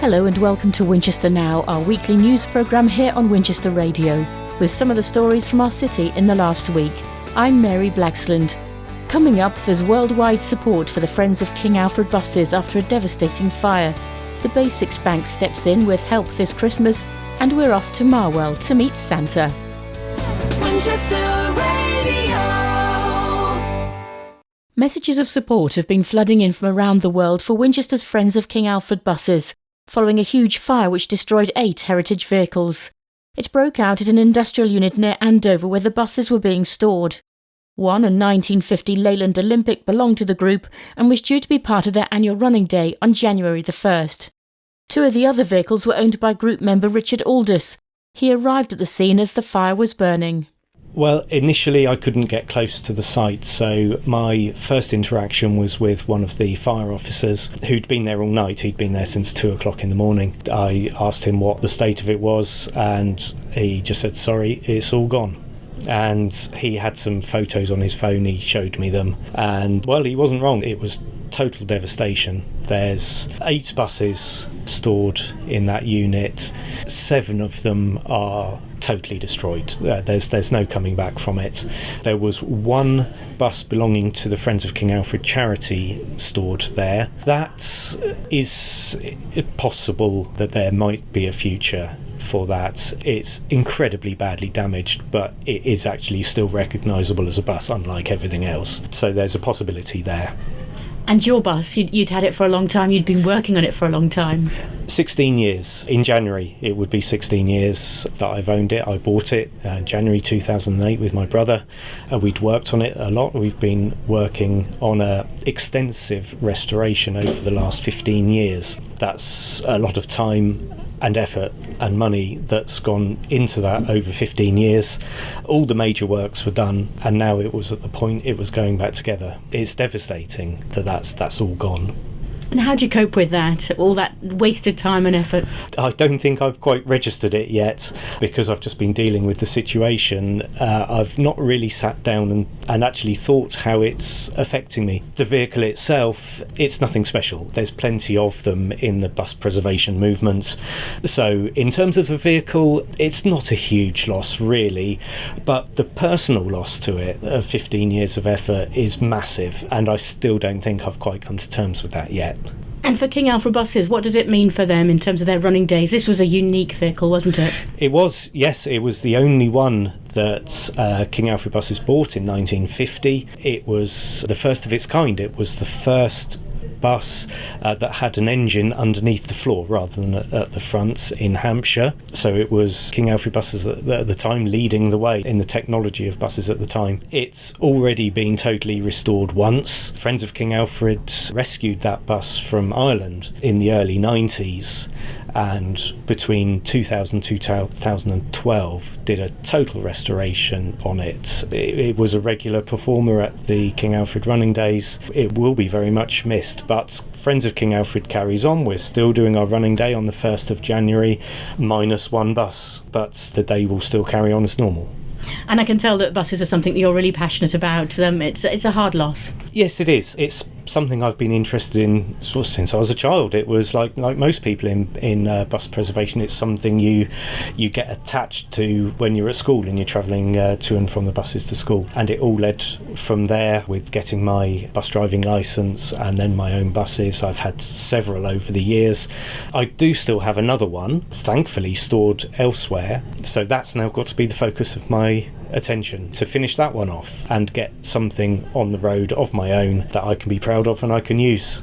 Hello and welcome to Winchester Now, our weekly news programme here on Winchester Radio, with some of the stories from our city in the last week. I'm Mary Blaxland. Coming up, there's worldwide support for the Friends of King Alfred buses after a devastating fire. The Basics Bank steps in with help this Christmas, and we're off to Marwell to meet Santa. Winchester Radio. Messages of support have been flooding in from around the world for Winchester's Friends of King Alfred buses, following a huge fire which destroyed 8 heritage vehicles. It broke out at an industrial unit near Andover where the buses were being stored. One, a 1950 Leyland Olympic, belonged to the group and was due to be part of their annual running day on January the 1st. 2 of the other vehicles were owned by group member Richard Aldous. He arrived at the scene as the fire was burning. Well, initially I couldn't get close to the site, so my first interaction was with one of the fire officers who'd been there all night. He'd been there since 2 o'clock in the morning. I asked him what the state of it was, and he just said, "Sorry, it's all gone." And he had some photos on his phone, he showed me them, and well, he wasn't wrong. It was total devastation. There's 8 buses stored in that unit. 7 of them are totally destroyed. There's no coming back from it. There was 1 bus belonging to the Friends of King Alfred charity stored there. That is possible that there might be a future for that. It's incredibly badly damaged, but it is actually still recognisable as a bus, unlike everything else. So there's a possibility there. And your bus, you'd had it for a long time, you'd been working on it for a long time. 16 years. In January, it would be 16 years that I've owned it. I bought it in January 2008 with my brother. We'd worked on it a lot. We've been working on an extensive restoration over the last 15 years. That's a lot of time and effort and money that's gone into that over 15 years. All the major works were done, and now it was at the point it was going back together. It's devastating that that's all gone. And how do you cope with that, all that wasted time and effort? I don't think I've quite registered it yet, because I've just been dealing with the situation. I've not really sat down and actually thought how it's affecting me. The vehicle itself, it's nothing special. There's plenty of them in the bus preservation movement. So in terms of the vehicle, it's not a huge loss really, but the personal loss to it of 15 years of effort is massive, and I still don't think I've quite come to terms with that yet. And for King Alfred buses, what does it mean for them in terms of their running days? This was a unique vehicle, wasn't it? It was, yes. It was the only one that King Alfred buses bought in 1950. It was the first of its kind. It was the first bus that had an engine underneath the floor rather than at the front in Hampshire. So it was King Alfred buses at the time leading the way in the technology of buses at the time. It's already been totally restored once. Friends of King Alfred rescued that bus from Ireland in the early 90s, and between 2000 and 2012 did a total restoration on it. It was a regular performer at the King Alfred running days. It will be very much missed, but Friends of King Alfred carries on. We're still doing our running day on the 1st of January, minus 1 bus, but the day will still carry on as normal. And I can tell that buses are something that you're really passionate about. It's a hard loss. Yes, it is. It's something I've been interested in sort of since I was a child. It was like most people in bus preservation, it's something you get attached to when you're at school and you're travelling to and from the buses to school. And it all led from there with getting my bus driving licence and then my own buses. I've had several over the years. I do still have another one, thankfully stored elsewhere. So that's now got to be the focus of my attention, to finish that one off and get something on the road of my own that I can be proud of and I can use.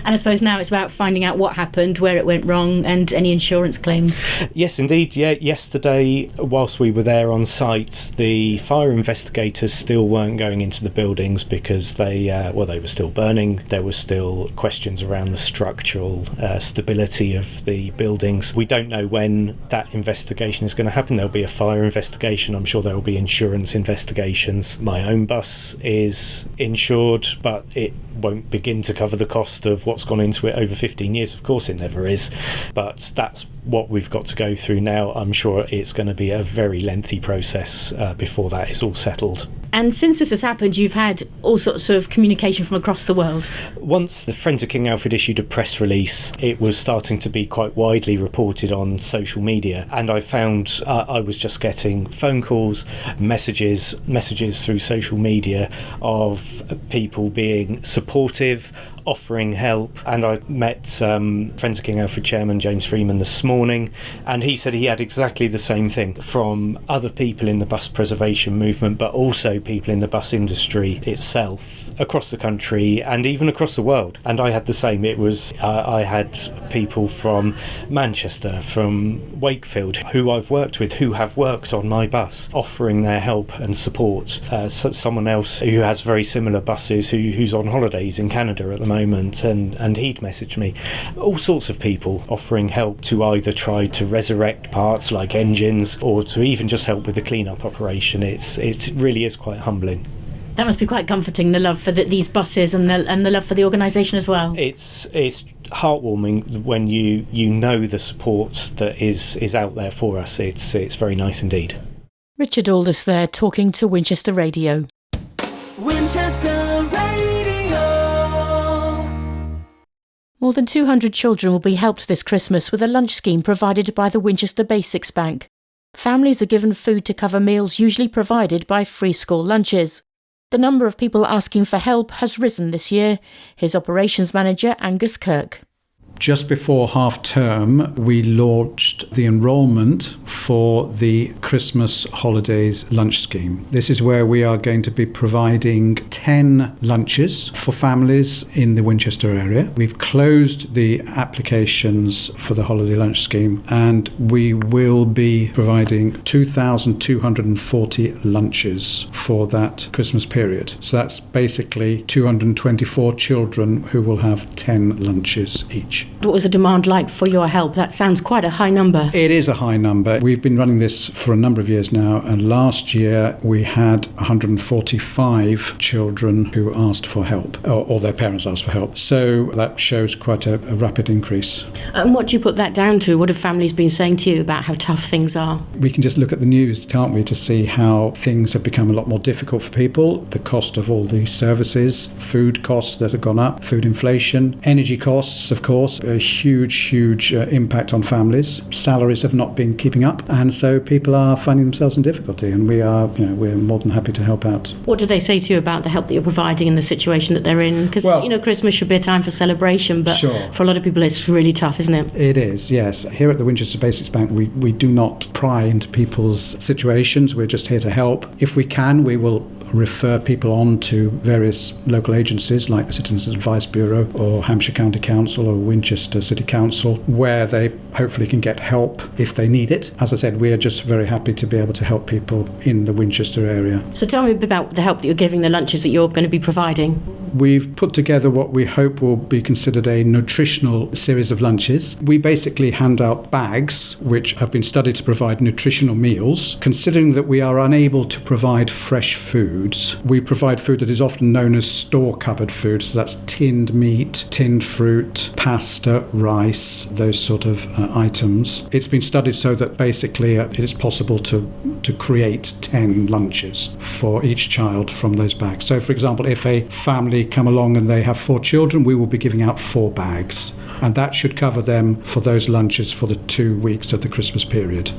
And I suppose now it's about finding out what happened, where it went wrong, and any insurance claims. Yes, indeed. Yeah, yesterday, whilst we were there on site, the fire investigators still weren't going into the buildings because they were still burning. There were still questions around the structural stability of the buildings. We don't know when that investigation is going to happen. There'll be a fire investigation. I'm sure there will be insurance investigations. My own bus is insured, but it won't begin to cover the cost of what's gone into it over 15 years. Of course it never is, but that's what we've got to go through now. I'm sure it's going to be a very lengthy process before that is all settled. And since this has happened, you've had all sorts of communication from across the world. Once the Friends of King Alfred issued a press release, it was starting to be quite widely reported on social media, and I found I was just getting phone calls, messages through social media of people being supportive, offering help. And I met Friends of King Alfred chairman James Freeman this morning, and he said he had exactly the same thing from other people in the bus preservation movement, but also people in the bus industry itself across the country and even across the world. And I had the same. It was I had people from Manchester, from Wakefield, who I've worked with, who have worked on my bus, offering their help and support. Someone else who has very similar buses who's on holidays in Canada at the moment, and he'd messaged me. All sorts of people offering help to either try to resurrect parts like engines or to even just help with the clean-up operation. It really is quite humbling. That must be quite comforting, the love for these buses and the love for the organisation as well. It's heartwarming when you know the support that is out there for us. It's very nice indeed. Richard Aldous there talking to Winchester Radio. Winchester Radio. More than 200 children will be helped this Christmas with a lunch scheme provided by the Winchester Basics Bank. Families are given food to cover meals usually provided by free school lunches. The number of people asking for help has risen this year. Here's Operations Manager Angus Kirk. Just before half term, we launched the enrolment for the Christmas holidays lunch scheme. This is where we are going to be providing 10 lunches for families in the Winchester area. We've closed the applications for the holiday lunch scheme, and we will be providing 2,240 lunches for that Christmas period. So that's basically 224 children who will have 10 lunches each. What was the demand like for your help? That sounds quite a high number. It is a high number. We've been running this for a number of years now, and last year we had 145 children who asked for help, or their parents asked for help. So that shows quite a rapid increase. And what do you put that down to? What have families been saying to you about how tough things are? We can just look at the news, can't we, to see how things have become a lot more difficult for people. The cost of all these services, food costs that have gone up, food inflation, energy costs, of course, a huge impact on families. Salaries have not been keeping up, and so people are finding themselves in difficulty, and we're more than happy to help out. What do they say to you about the help that you're providing in the situation that they're in? Because, Christmas should be a time for celebration, but sure, for a lot of people it's really tough, isn't it? It is, yes. Here at the Winchester Basics Bank, we do not pry into people's situations. We're just here to help. If we can, we will refer people on to various local agencies like the Citizens Advice Bureau or Hampshire County Council or Winchester City Council, where they hopefully can get help if they need it. As I said, we are just very happy to be able to help people in the Winchester area. So tell me a bit about the help that you're giving, the lunches that you're going to be providing. We've put together what we hope will be considered a nutritional series of lunches. We basically hand out bags which have been studied to provide nutritional meals. Considering that we are unable to provide fresh foods, we provide food that is often known as store cupboard food. So that's tinned meat, tinned fruit, pasta, rice, those sort of items. It's been studied so that basically it is possible to create 10 lunches for each child from those bags. So for example, if a family come along and they have 4 children, we will be giving out 4 bags, and that should cover them for those lunches for the 2 weeks of the Christmas period.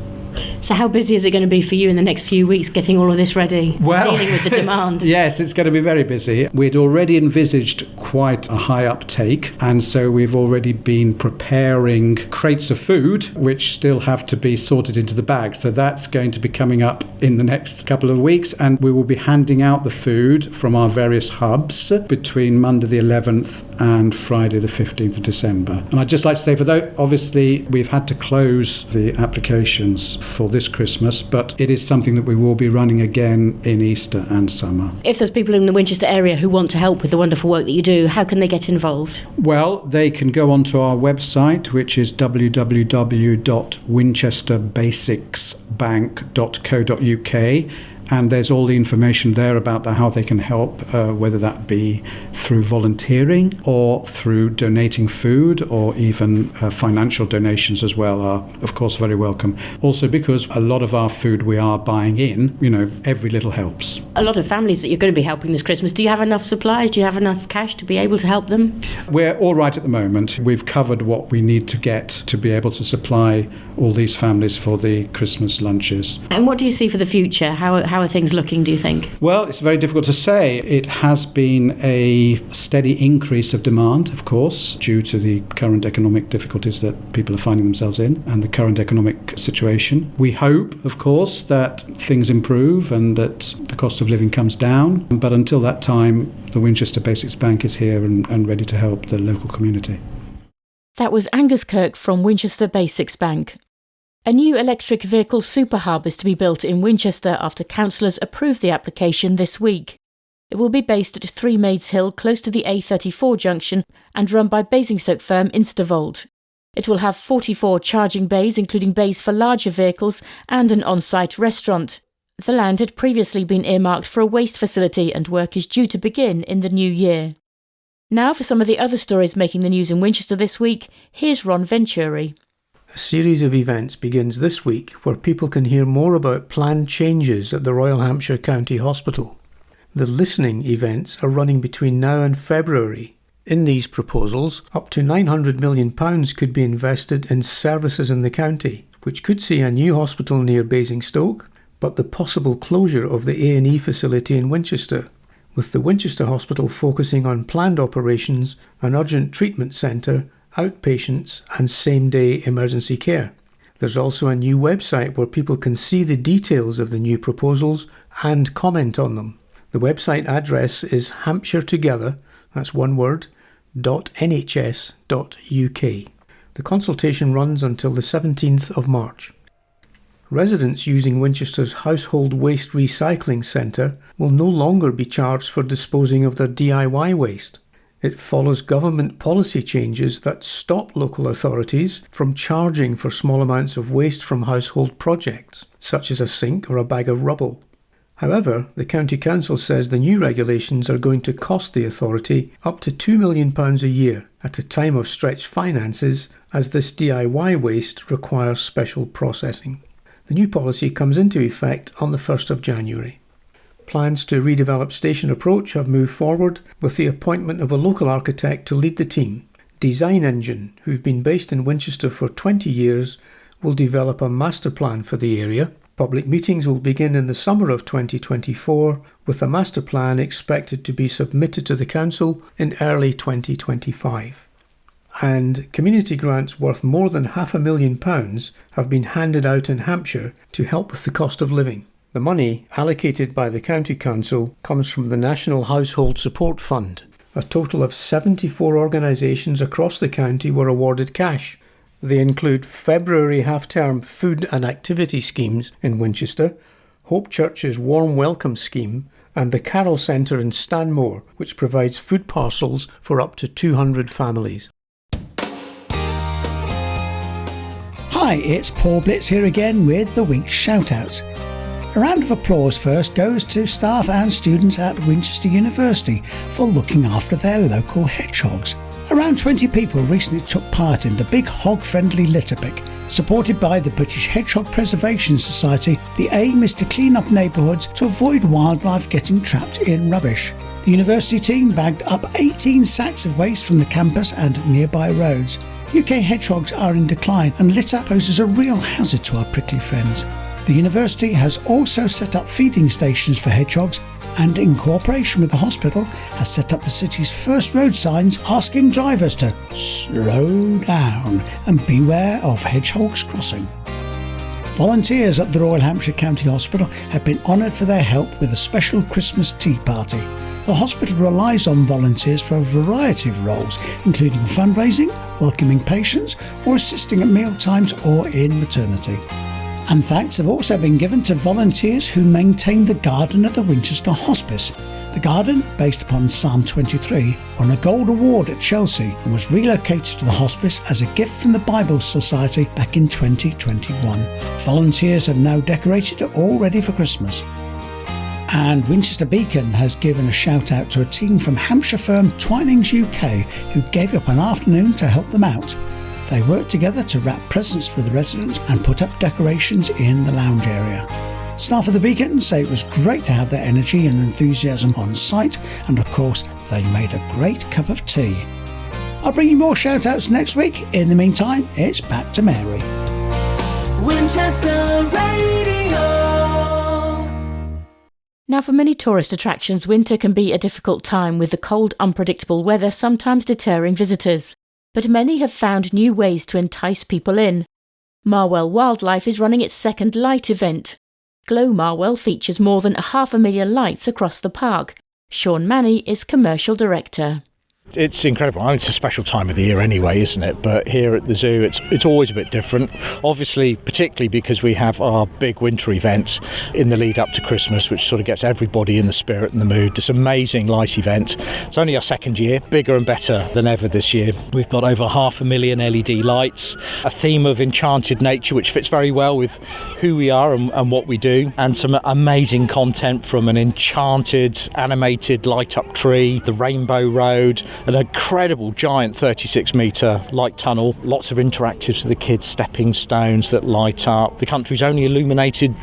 So how busy is it going to be for you in the next few weeks getting all of this ready, dealing with the demand? Yes, it's going to be very busy. We'd already envisaged quite a high uptake, and so we've already been preparing crates of food which still have to be sorted into the bags. So that's going to be coming up in the next couple of weeks, and we will be handing out the food from our various hubs between Monday the 11th and Friday the 15th of December. And I'd just like to say, for those, obviously we've had to close the applications for this Christmas, but it is something that we will be running again in Easter and summer. If there's people in the Winchester area who want to help with the wonderful work that you do, how can they get involved? Well, they can go onto our website, which is www.winchesterbasicsbank.co.uk, And there's all the information there about how they can help, whether that be through volunteering or through donating food, or even financial donations as well are, of course, very welcome. Also because a lot of our food we are buying in, every little helps. A lot of families that you're going to be helping this Christmas, do you have enough supplies? Do you have enough cash to be able to help them? We're all right at the moment. We've covered what we need to get to be able to supply all these families for the Christmas lunches. And what do you see for the future? How are things looking, do you think? Well, it's very difficult to say. It has been a steady increase of demand, of course, due to the current economic difficulties that people are finding themselves in and the current economic situation. We hope, of course, that things improve and that the cost of living comes down. But until that time, the Winchester Basics Bank is here and ready to help the local community. That was Angus Kirk from Winchester Basics Bank. A new electric vehicle super hub is to be built in Winchester after councillors approved the application this week. It will be based at 3 Maids Hill, close to the A34 junction, and run by Basingstoke firm Instavolt. It will have 44 charging bays, including bays for larger vehicles, and an on-site restaurant. The land had previously been earmarked for a waste facility, and work is due to begin in the new year. Now for some of the other stories making the news in Winchester this week, here's Ron Venturi. A series of events begins this week where people can hear more about planned changes at the Royal Hampshire County Hospital. The listening events are running between now and February. In these proposals, up to £900 million could be invested in services in the county, which could see a new hospital near Basingstoke, but the possible closure of the A&E facility in Winchester, with the Winchester Hospital focusing on planned operations, an urgent treatment centre, outpatients and same-day emergency care. There's also a new website where people can see the details of the new proposals and comment on them. The website address is hampshiretogether, that's one word, .nhs.uk. The consultation runs until the 17th of March. Residents using Winchester's Household Waste Recycling Centre will no longer be charged for disposing of their DIY waste. It follows government policy changes that stop local authorities from charging for small amounts of waste from household projects, such as a sink or a bag of rubble. However, the County Council says the new regulations are going to cost the authority up to £2 million a year at a time of stretched finances, as this DIY waste requires special processing. The new policy comes into effect on the 1st of January. Plans to redevelop Station Approach have moved forward with the appointment of a local architect to lead the team. Design Engine, who've been based in Winchester for 20 years, will develop a master plan for the area. Public meetings will begin in the summer of 2024, with a master plan expected to be submitted to the Council in early 2025. And community grants worth more than £500,000 have been handed out in Hampshire to help with the cost of living. The money allocated by the County Council comes from the National Household Support Fund. A total of 74 organisations across the county were awarded cash. They include February half-term food and activity schemes in Winchester, Hope Church's Warm Welcome Scheme, and the Carol Centre in Stanmore, which provides food parcels for up to 200 families. Hi, it's Paul Blitz here again with the week's shout-outs. A round of applause first goes to staff and students at Winchester University for looking after their local hedgehogs. Around 20 people recently took part in the Big Hog Friendly Litter Pick. Supported by the British Hedgehog Preservation Society, the aim is to clean up neighbourhoods to avoid wildlife getting trapped in rubbish. The university team bagged up 18 sacks of waste from the campus and nearby roads. UK hedgehogs are in decline and litter poses a real hazard to our prickly friends. The university has also set up feeding stations for hedgehogs and, in cooperation with the hospital, has set up the city's first road signs asking drivers to slow down and beware of hedgehogs crossing. Volunteers at the Royal Hampshire County Hospital have been honoured for their help with a special Christmas tea party. The hospital relies on volunteers for a variety of roles, including fundraising, welcoming patients, or assisting at meal times or in maternity. And thanks have also been given to volunteers who maintain the garden at the Winchester Hospice. The garden, based upon Psalm 23, won a Gold Award at Chelsea and was relocated to the hospice as a gift from the Bible Society back in 2021. Volunteers have now decorated it all ready for Christmas. And Winchester Beacon has given a shout out to a team from Hampshire firm Twinings UK who gave up an afternoon to help them out. They worked together to wrap presents for the residents and put up decorations in the lounge area. Staff of the Beacon say it was great to have their energy and enthusiasm on site, and of course they made a great cup of tea. I'll bring you more shout outs next week. In the meantime, it's back to Mary. Winchester Radio. Now, for many tourist attractions, winter can be a difficult time, with the cold, unpredictable weather sometimes deterring visitors. But many have found new ways to entice people in. Marwell Wildlife is running its second light event. Glow Marwell features more than 500,000 lights across the park. Sean Manny is commercial director. It's incredible. I mean, it's a special time of the year anyway, isn't it? But here at the zoo, it's always a bit different. Obviously, particularly because we have our big winter event in the lead up to Christmas, which sort of gets everybody in the spirit and the mood. This amazing light event. It's only our second year, bigger and better than ever this year. We've got over 500,000 LED lights, a theme of enchanted nature, which fits very well with who we are and what we do, and some amazing content from an enchanted, animated light-up tree, the Rainbow Road, an incredible giant 36-metre light tunnel, lots of interactives for the kids, stepping stones that light up, the country's only illuminated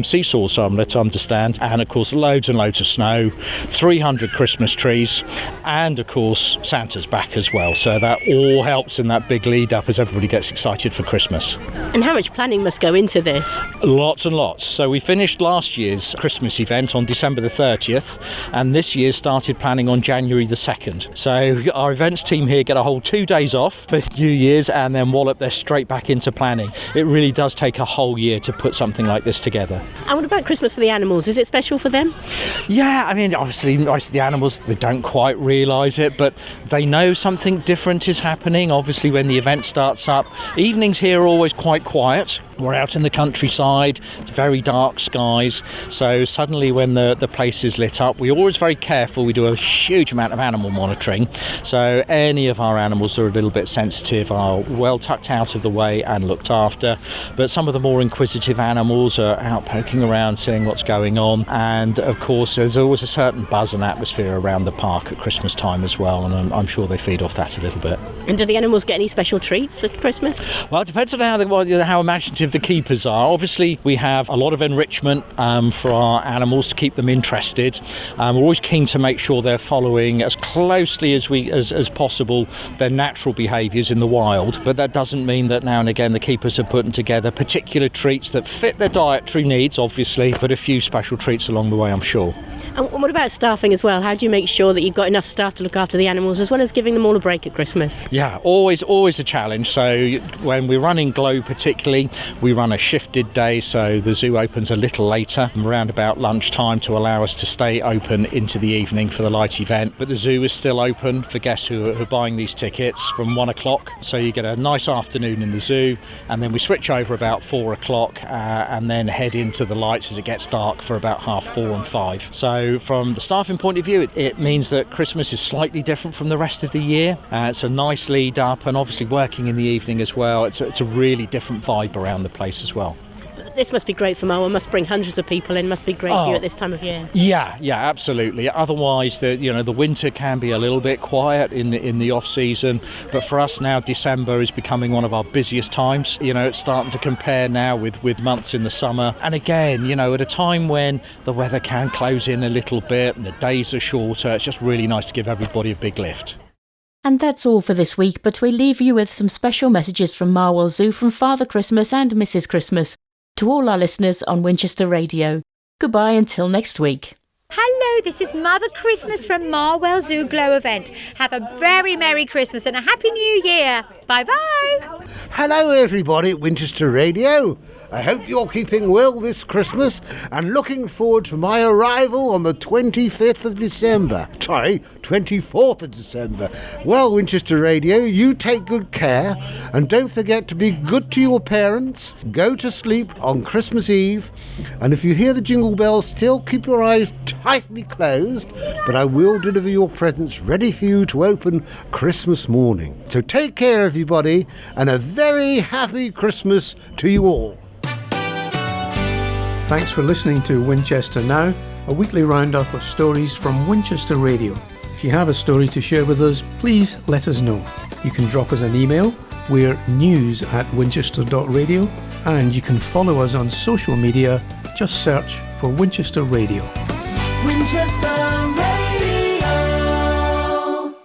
seesaw, so I'm led to understand, and of course loads and loads of snow, 300 Christmas trees, and of course Santa's back as well, so that all helps in that big lead up as everybody gets excited for Christmas. And how much planning must go into this? Lots and lots. So we finished last year's Christmas event on December the 30th, and this year started planning on January the 2nd. So our events team here get a whole 2 days off for New Year's and then wallop they're straight back into planning. It really does take a whole year to put something like this together. And what about Christmas for the animals? Is it special for them? Yeah, I mean, obviously the animals, they don't quite realise it, but they know something different is happening. Obviously, when the event starts up, evenings here are always quite quiet. We're out in the countryside, it's very dark skies, so suddenly when the place is lit up, we're always very careful. We do a huge amount of animal monitoring, so any of our animals are a little bit sensitive are well tucked out of the way and looked after, but some of the more inquisitive animals are out poking around, seeing what's going on, and of course there's always a certain buzz and atmosphere around the park at Christmas time as well, and I'm sure they feed off that a little bit. And do the animals get any special treats at Christmas? Well, it depends on how imaginative the keepers are. Obviously, we have a lot of enrichment for our animals to keep them interested. We're always keen to make sure they're following as closely as possible their natural behaviours in the wild, but that doesn't mean that now and again the keepers are putting together particular treats that fit their dietary needs, obviously, but a few special treats along the way, I'm sure. And what about staffing as well? How do you make sure that you've got enough staff to look after the animals as well as giving them all a break at Christmas? Yeah, always a challenge. So when we're running Glow particularly, we run a shifted day, so the zoo opens a little later, around about lunchtime, to allow us to stay open into the evening for the light event. But the zoo is still open for guests who are buying these tickets from 1 o'clock. So you get a nice afternoon in the zoo, and then we switch over about 4 o'clock and then head into the lights as it gets dark for about 4:30 and 5. So from the staffing point of view, it means that Christmas is slightly different from the rest of the year. It's a nice lead up, and obviously working in the evening as well, it's a really different vibe around the place as well. This must be great for Marwell, must bring hundreds of people in, must be great for you at this time of year. Yeah, absolutely. Otherwise, the winter can be a little bit quiet in the off season, but for us now, December is becoming one of our busiest times. It's starting to compare now with months in the summer, and again, at a time when the weather can close in a little bit and the days are shorter, it's just really nice to give everybody a big lift. And that's all for this week, but we leave you with some special messages from Marwell Zoo from Father Christmas and Mrs. Christmas to all our listeners on Winchester Radio. Goodbye until next week. Hello, this is Mother Christmas from Marwell Zoo Glow event. Have a very Merry Christmas and a Happy New Year. Bye-bye. Hello everybody at Winchester Radio. I hope you're keeping well this Christmas and looking forward to my arrival on the 25th of December. Sorry, 24th of December. Well, Winchester Radio, you take good care and don't forget to be good to your parents. Go to sleep on Christmas Eve, and if you hear the jingle bells, still keep your eyes tightly closed, but I will deliver your presents ready for you to open Christmas morning. So take care everybody, and a very happy Christmas to you all. Thanks for listening to Winchester Now. a weekly roundup of stories from Winchester Radio. If you have a story to share with us, please let us know. You can drop us an email. We're news@winchester.radio, and you can follow us on social media. Just search for Winchester Radio. Winchester